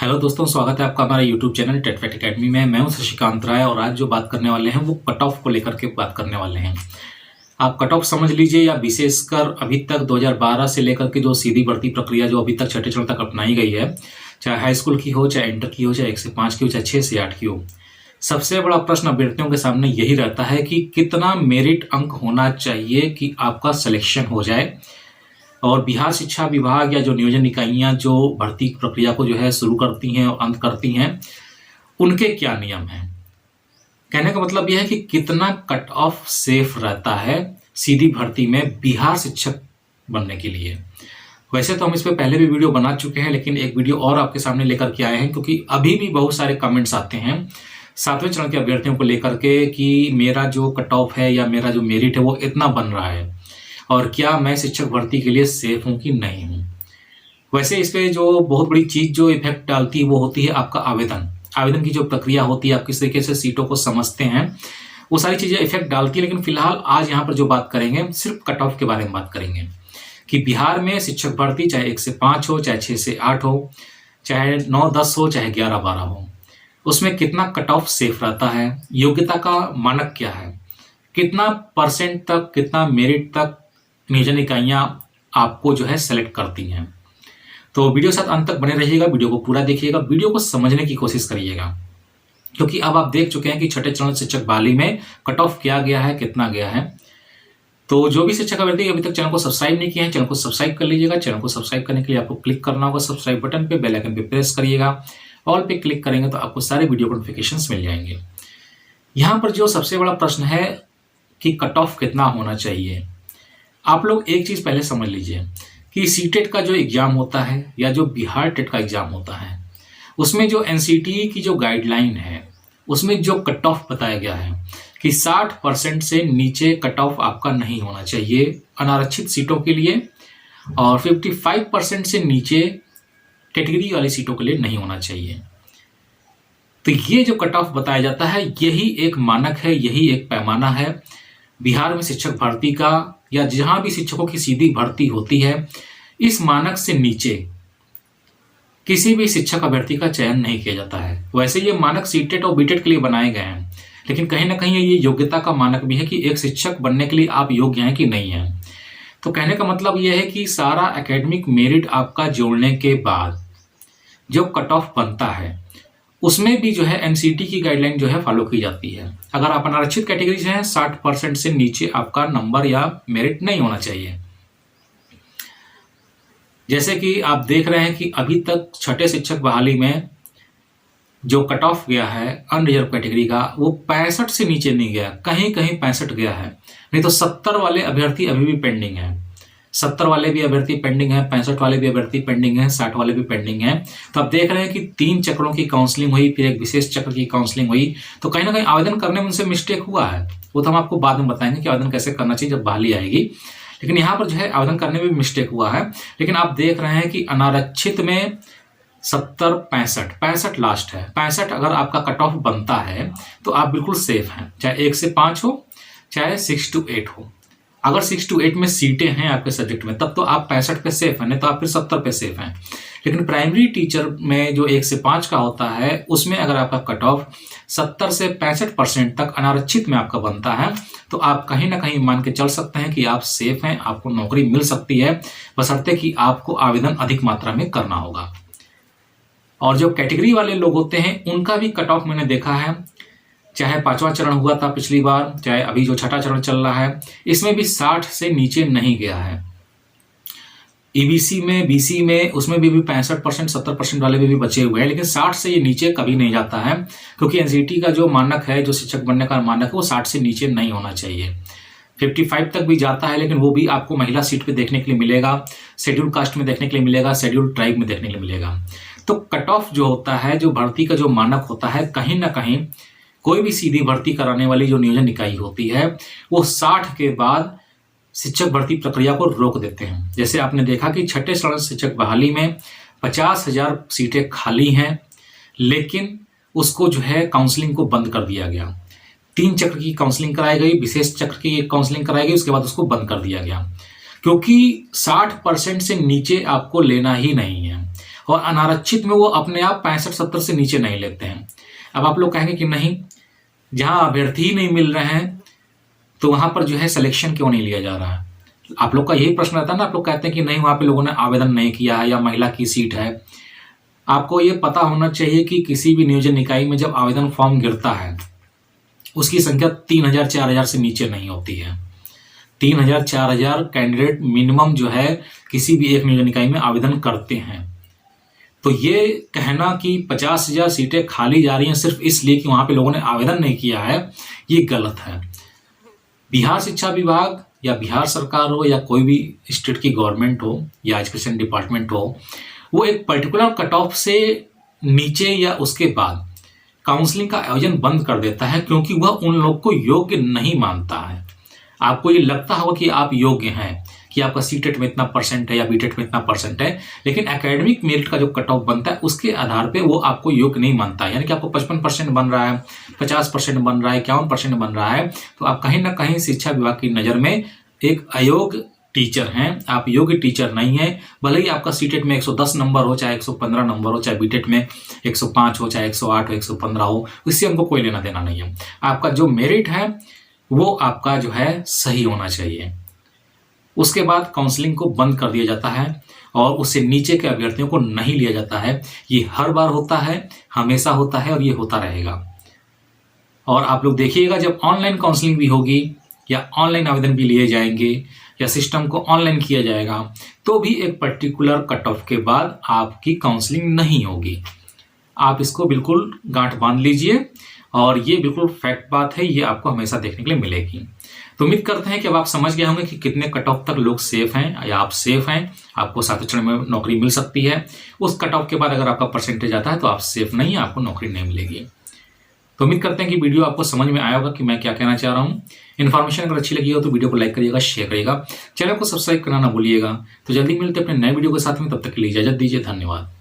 Hello दोस्तों, स्वागत है आपका हमारे YouTube channel TET Fact Academy में। मैं हूं शशिकांत राय और आज जो बात करने वाले हैं वो कट ऑफ को लेकर के बात करने वाले हैं। आप कट ऑफ समझ लीजिए या विशेषकर अभी तक 2012 से लेकर के जो सीधी भर्ती प्रक्रिया जो अभी तक छठे चरण तक अपनाई गई है, चाहे हाई स्कूल की हो, चाहे इंटर की हो, चाहे 1 से 5 की हो, चाहे 6 से 8 की हो, सबसे बड़ा प्रश्न अभ्यर्थियों के सामने यही रहता है कि कितना मेरिट अंक होना चाहिए कि आपका सिलेक्शन हो जाए। और बिहार शिक्षा विभाग या जो नियोजन इकाइयां जो भर्ती प्रक्रिया को जो है शुरू करती हैं और अंत करती हैं, उनके क्या नियम हैं। कहने का मतलब यह है कि कितना कट ऑफ सेफ रहता है सीधी भर्ती में बिहार शिक्षक बनने के लिए। वैसे तो हम इस पे पहले भी वीडियो बना चुके हैं, लेकिन एक वीडियो और आपके सामने लेकर के आए हैं क्योंकि अभी भी बहुत सारे कमेंट्स आते हैं 7वें चरण के अभ्यर्थियों को लेकर के कि मेरा जो कट ऑफ है या मेरा जो मेरिट है वो इतना बन रहा है और क्या मैं शिक्षक भर्ती के लिए सेफ हूं कि नहीं हूं। वैसे इस पे जो बहुत बड़ी चीज जो इफेक्ट डालती है वो होती है आपका आवेदन की जो प्रक्रिया होती है, आप किस तरीके से सीटों को समझते हैं, वो सारी चीजें इफेक्ट डालती है। लेकिन फिलहाल आज यहाँ पर जो बात करेंगे सिर्फ कट ऑफ के बारे में बात करेंगे कि बिहार में शिक्षक भर्ती चाहे 1 से 5 हो, चाहे 6 से 8 हो, चाहे 9-10 हो, चाहे 11-12 हो, उसमें कितना कट ऑफ सेफ रहता है, योग्यता का मानक क्या है, कितना परसेंट तक, कितना मेरिट तक नियोजन इकाइयां आपको जो है सेलेक्ट करती हैं। तो वीडियो साथ अंत तक बने रहिएगा, वीडियो को पूरा देखिएगा, वीडियो को समझने की कोशिश करिएगा क्योंकि अब आप देख चुके हैं कि छठे चरण शिक्षक बहाली में कट ऑफ क्या गया है, कितना गया है। तो जो भी शिक्षक अभ्यर्थी अभी तक चैनल को सब्सक्राइब नहीं किया है, चैनल को सब्सक्राइब कर लीजिएगा। चैनल को सब्सक्राइब करने के लिए आपको क्लिक करना होगा सब्सक्राइब बटन पे, बेल आइकन पे प्रेस करिएगा, ऑल पे क्लिक करेंगे तो आपको सारे वीडियो को नोटिफिकेशंस मिल जाएंगे। यहाँ पर जो सबसे बड़ा प्रश्न है कि कट ऑफ कितना होना चाहिए, आप लोग एक चीज पहले समझ लीजिए कि सीटेट का जो एग्जाम होता है या जो बिहार टेट का एग्जाम होता है, उसमें जो एनसीटीई की जो गाइडलाइन है उसमें जो कट ऑफ बताया गया है कि 60% से नीचे कट ऑफ आपका नहीं होना चाहिए अनारक्षित सीटों के लिए और 55% से नीचे कैटेगरी वाली सीटों के लिए नहीं होना चाहिए। तो ये जो कट ऑफ बताया जाता है यही एक मानक है, यही एक पैमाना है बिहार में शिक्षक भर्ती का या जहां भी शिक्षकों की सीधी भर्ती होती है। इस मानक से नीचे किसी भी शिक्षक अभ्यर्थी का चयन नहीं किया जाता है। वैसे ये मानक सीटेट और बीटेट के लिए बनाए गए हैं, लेकिन कहीं ना कहीं ये योग्यता का मानक भी है कि एक शिक्षक बनने के लिए आप योग्य हैं कि नहीं हैं। तो कहने का मतलब यह है कि सारा एकेडमिक मेरिट आपका जोड़ने के बाद जो कट ऑफ बनता है उसमें भी जो है एनसीटी की गाइडलाइन जो है फॉलो की जाती है। अगर आप अनारक्षित कैटेगरी से हैं, 60% से नीचे आपका नंबर या मेरिट नहीं होना चाहिए। जैसे कि आप देख रहे हैं कि अभी तक छठे शिक्षक बहाली में जो कट ऑफ गया है अनरिजर्व कैटेगरी का वो 65 से नीचे नहीं गया, कहीं कहीं 65 गया है, नहीं तो 70 वाले अभ्यर्थी अभी भी पेंडिंग है। 70 वाले भी अभ्यर्थी पेंडिंग है, 65 वाले भी अभ्यर्थी पेंडिंग है, 60 वाले भी पेंडिंग है। तो आप देख रहे हैं कि 3 चक्रों की काउंसलिंग हुई, फिर एक विशेष चक्र की काउंसलिंग हुई। तो कहीं ना कहीं आवेदन करने में उनसे मिस्टेक हुआ है, वो तो हम आपको बाद में बताएंगे कि आवेदन कैसे करना चाहिए जब बहाली आएगी। लेकिन यहाँ पर जो है आवेदन करने में भी मिस्टेक हुआ है। लेकिन आप देख रहे हैं कि अनारक्षित में 65 लास्ट है। 65 अगर आपका कट ऑफ बनता है तो आप बिल्कुल सेफ हैं, चाहे 1 से 5 हो, चाहे 6 to 8 हो। अगर 6 to 8 में सीटें हैं आपके सब्जेक्ट में तब तो आप 65 पे सेफ हैं, नहीं तो आप फिर 70 पे सेफ हैं। लेकिन प्राइमरी टीचर में जो 1 से 5 का होता है उसमें अगर आपका कट ऑफ 70 से 65% तक अनारक्षित में आपका बनता है तो आप कहीं ना कहीं मान के चल सकते हैं कि आप सेफ हैं, आपको नौकरी मिल सकती है, बशर्ते कि आपको आवेदन अधिक मात्रा में करना होगा। और जो कैटेगरी वाले लोग होते हैं उनका भी कट ऑफ मैंने देखा है, चाहे 5वां चरण हुआ था पिछली बार, चाहे अभी जो छठा चरण चल रहा है, इसमें भी 60 से नीचे नहीं गया है। ईबीसी में, बीसी में, उसमें भी 65%, 70% वाले भी बचे हुए हैं, लेकिन 60 से ये नीचे कभी नहीं जाता है क्योंकि एनसीटी का जो मानक है, जो शिक्षक बनने का मानक है, वो 60 से नीचे नहीं होना चाहिए। 55 तक भी जाता है, लेकिन वो भी आपको महिला सीट पे देखने के लिए मिलेगा, शेड्यूल कास्ट में देखने के लिए मिलेगा, शेड्यूल ट्राइब में देखने के लिए मिलेगा। तो कट ऑफ जो होता है, जो भर्ती का जो मानक होता है, कहीं ना कहीं कोई भी सीधी भर्ती कराने वाली जो नियोजन इकाई होती है वो 60 के बाद शिक्षक भर्ती प्रक्रिया को रोक देते हैं। जैसे आपने देखा कि छठे चरण शिक्षक बहाली में 50,000 सीटें खाली हैं, लेकिन उसको जो है काउंसलिंग को बंद कर दिया गया। 3 चक्र की काउंसलिंग कराई गई, विशेष चक्र की काउंसलिंग कराई गई, उसके बाद उसको बंद कर दिया गया क्योंकि 60% से नीचे आपको लेना ही नहीं है। और अनारक्षित में वो अपने आप 65-70 से नीचे नहीं लेते हैं। अब आप लोग कहेंगे कि नहीं, जहाँ अभ्यर्थी ही नहीं मिल रहे हैं तो वहाँ पर जो है सिलेक्शन क्यों नहीं लिया जा रहा है। आप लोग का यही प्रश्न रहता है ना, आप लोग कहते हैं कि नहीं वहाँ पे लोगों ने आवेदन नहीं किया है या महिला की सीट है। आपको ये पता होना चाहिए कि किसी भी नियोजन इकाई में जब आवेदन फॉर्म गिरता है उसकी संख्या 3000-4000 से नीचे नहीं होती है। 3000-4000 कैंडिडेट मिनिमम जो है किसी भी एक नियोजन इकाई में आवेदन करते हैं। तो ये कहना कि 50,000 सीटें खाली जा रही हैं सिर्फ इसलिए कि वहाँ पे लोगों ने आवेदन नहीं किया है, ये गलत है। बिहार शिक्षा विभाग या बिहार सरकार हो या कोई भी स्टेट की गवर्नमेंट हो या एजुकेशन डिपार्टमेंट हो, वो एक पर्टिकुलर कट ऑफ से नीचे या उसके बाद काउंसलिंग का आयोजन बंद कर देता है, क्योंकि वह उन लोग को योग्य नहीं मानता है। आपको ये लगता होगा कि आप योग्य हैं, कि आपका सीटेट में इतना परसेंट है या बीटेट में इतना परसेंट है, लेकिन एकेडमिक मेरिट का जो कट ऑफ बनता है उसके आधार पे वो आपको योग्य नहीं मानता है। यानी कि आपको 55% बन रहा है, 50% बन रहा है, 51% बन रहा है, तो आप कहीं ना कहीं शिक्षा विभाग की नज़र में एक अयोग्य टीचर हैं, आप योग्य टीचर नहीं है। भले ही आपका सीटेट में 110 नंबर हो, चाहे 115 नंबर हो, चाहे बीटेट में 105 हो, चाहे 108 हो, 115 हो, इससे हमको कोई लेना देना नहीं है। आपका जो मेरिट है वो आपका जो है सही होना चाहिए। उसके बाद काउंसलिंग को बंद कर दिया जाता है और उससे नीचे के अभ्यर्थियों को नहीं लिया जाता है। ये हर बार होता है, हमेशा होता है और ये होता रहेगा। और आप लोग देखिएगा, जब ऑनलाइन काउंसलिंग भी होगी या ऑनलाइन आवेदन भी लिए जाएंगे या सिस्टम को ऑनलाइन किया जाएगा, तो भी एक पर्टिकुलर कट ऑफ के बाद आपकी काउंसलिंग नहीं होगी। आप इसको बिल्कुल गांठ बांध लीजिए और ये बिल्कुल फैक्ट बात है, ये आपको हमेशा देखने के लिए मिलेगी। तो उम्मीद करते हैं कि अब आप समझ गए होंगे कि कितने कट ऑफ तक लोग सेफ हैं या आप सेफ हैं, आपको 7वें चरण में नौकरी मिल सकती है। उस कट ऑफ के बाद अगर आपका परसेंटेज आता है तो आप सेफ नहीं है, आपको नौकरी नहीं मिलेगी। तो उम्मीद करते हैं कि वीडियो आपको समझ में आया होगा कि मैं क्या कहना चाह रहा हूँ। इन्फॉर्मेशन अगर अच्छी लगी हो तो वीडियो को लाइक करिएगा, शेयर करिएगा, चैनल को सब्सक्राइब करना ना भूलिएगा। तो जल्दी मिलते हैं अपने नए वीडियो के साथ में, तब तक के लिए इजाजत दीजिए। धन्यवाद।